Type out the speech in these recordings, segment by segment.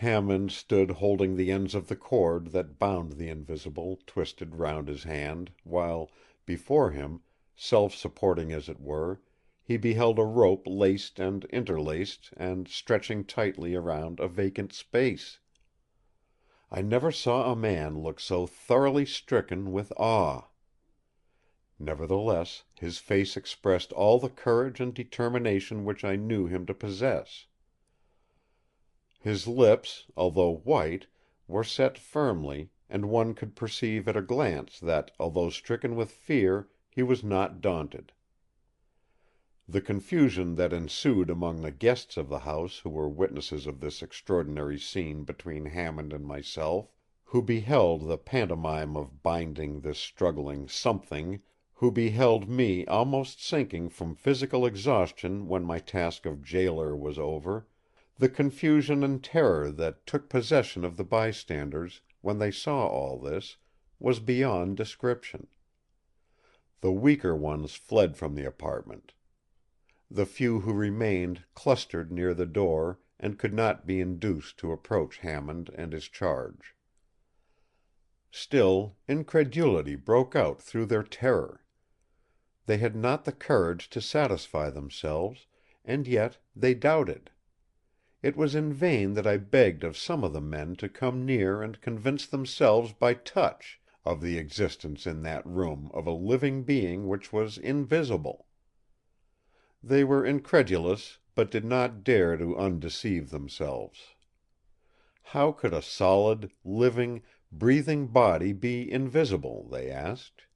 Hammond stood holding the ends of the cord that bound the invisible twisted round his hand, while, before him, self-supporting as it were, he beheld a rope laced and interlaced and stretching tightly around a vacant space. I never saw a man look so thoroughly stricken with awe. Nevertheless, his face expressed all the courage and determination which I knew him to possess. His lips, although white, were set firmly, and one could perceive at a glance that, although stricken with fear, he was not daunted. The confusion that ensued among the guests of the house who were witnesses of this extraordinary scene between Hammond and myself, who beheld the pantomime of binding this struggling something, who beheld me almost sinking from physical exhaustion when my task of jailer was over, the confusion and terror that took possession of the bystanders when they saw all this, was beyond description. The weaker ones fled from the apartment. The few who remained clustered near the door and could not be induced to approach Hammond and his charge. Still, incredulity broke out through their terror. They had not the courage to satisfy themselves, and yet they doubted. It was in vain that I begged of some of the men to come near and convince themselves by touch of the existence in that room of a living being which was invisible. They were incredulous, but did not dare to undeceive themselves. How could a solid, living, breathing body be invisible, they asked.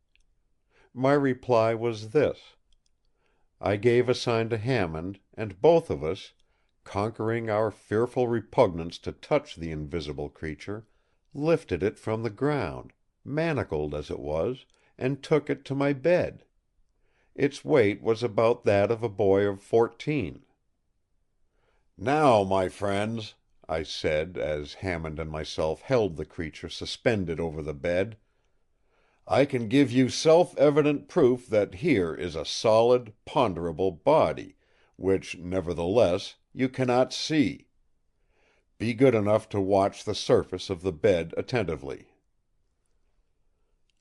My reply was this. I gave a sign to Hammond, and both of us, conquering our fearful repugnance to touch the invisible creature, lifted it from the ground, manacled as it was, and took it to my bed. Its weight was about that of a boy of 14. "Now, my friends," I said, as Hammond and myself held the creature suspended over the bed, "I can give you self-evident proof that here is a solid, ponderable body, which, nevertheless, you cannot see. Be good enough to watch the surface of the bed attentively."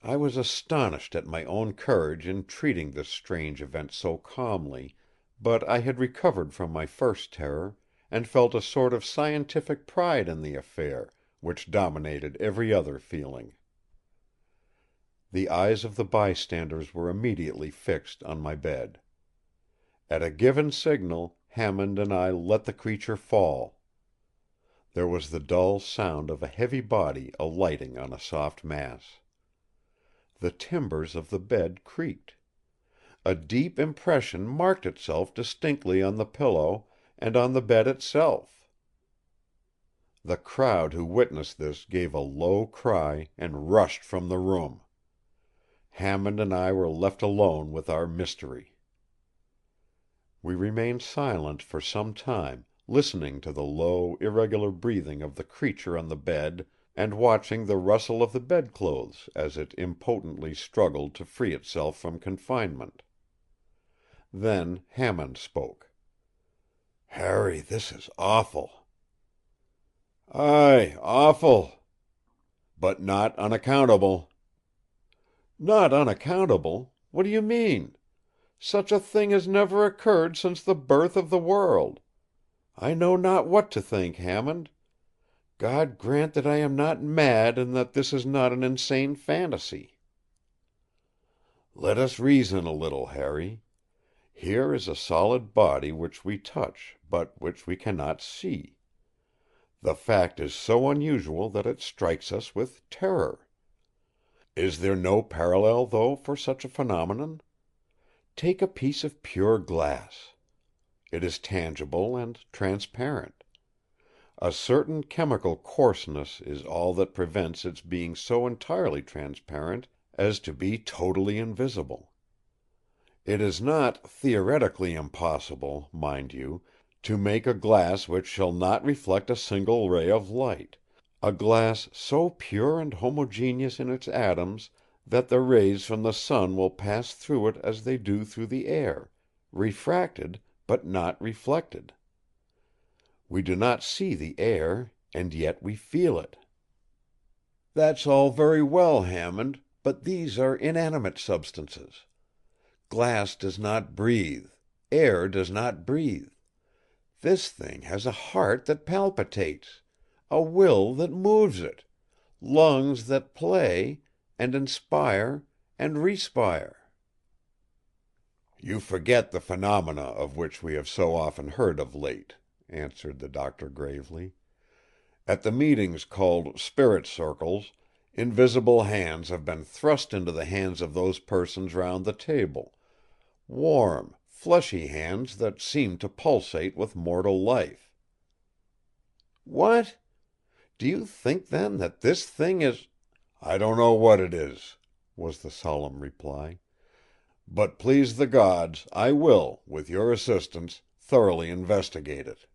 I was astonished at my own courage in treating this strange event so calmly, but I had recovered from my first terror, and felt a sort of scientific pride in the affair, which dominated every other feeling. The eyes of the bystanders were immediately fixed on my bed. At a given signal, Hammond and I let the creature fall. There was the dull sound of a heavy body alighting on a soft mass. The timbers of the bed creaked. A deep impression marked itself distinctly on the pillow, and on the bed itself. The crowd who witnessed this gave a low cry and rushed from the room. Hammond and I were left alone with our mystery. We remained silent for some time, listening to the low, irregular breathing of the creature on the bed, and watching the rustle of the bedclothes as it impotently struggled to free itself from confinement. Then Hammond spoke. "Harry, this is awful." "Aye, awful." "But not unaccountable." "Not unaccountable? What do you mean? Such a thing has never occurred since the birth of the world. I know not what to think, Hammond. God grant that I am not mad and that this is not an insane fantasy." "Let us reason a little, Harry. Here is a solid body which we touch, but which we cannot see. The fact is so unusual that it strikes us with terror. Is there no parallel, though, for such a phenomenon? Take a piece of pure glass. It is tangible and transparent. A certain chemical coarseness is all that prevents its being so entirely transparent as to be totally invisible. It is not theoretically impossible, mind you, to make a glass which shall not reflect a single ray of light, a glass so pure and homogeneous in its atoms that the rays from the sun will pass through it as they do through the air, refracted but not reflected. We do not see the air, and yet we feel it." "That's all very well, Hammond, but these are inanimate substances. Glass does not breathe. Air does not breathe. This thing has a heart that palpitates, a will that moves it, lungs that play, and inspire and respire." "You forget the phenomena of which we have so often heard of late," answered the doctor gravely. "At the meetings called spirit circles, invisible hands have been thrust into the hands of those persons round the table, warm, fleshy hands that seem to pulsate with mortal life." "What? Do you think, then, that this thing is—" "I don't know what it is," was the solemn reply. "But please the gods, I will, with your assistance, thoroughly investigate it."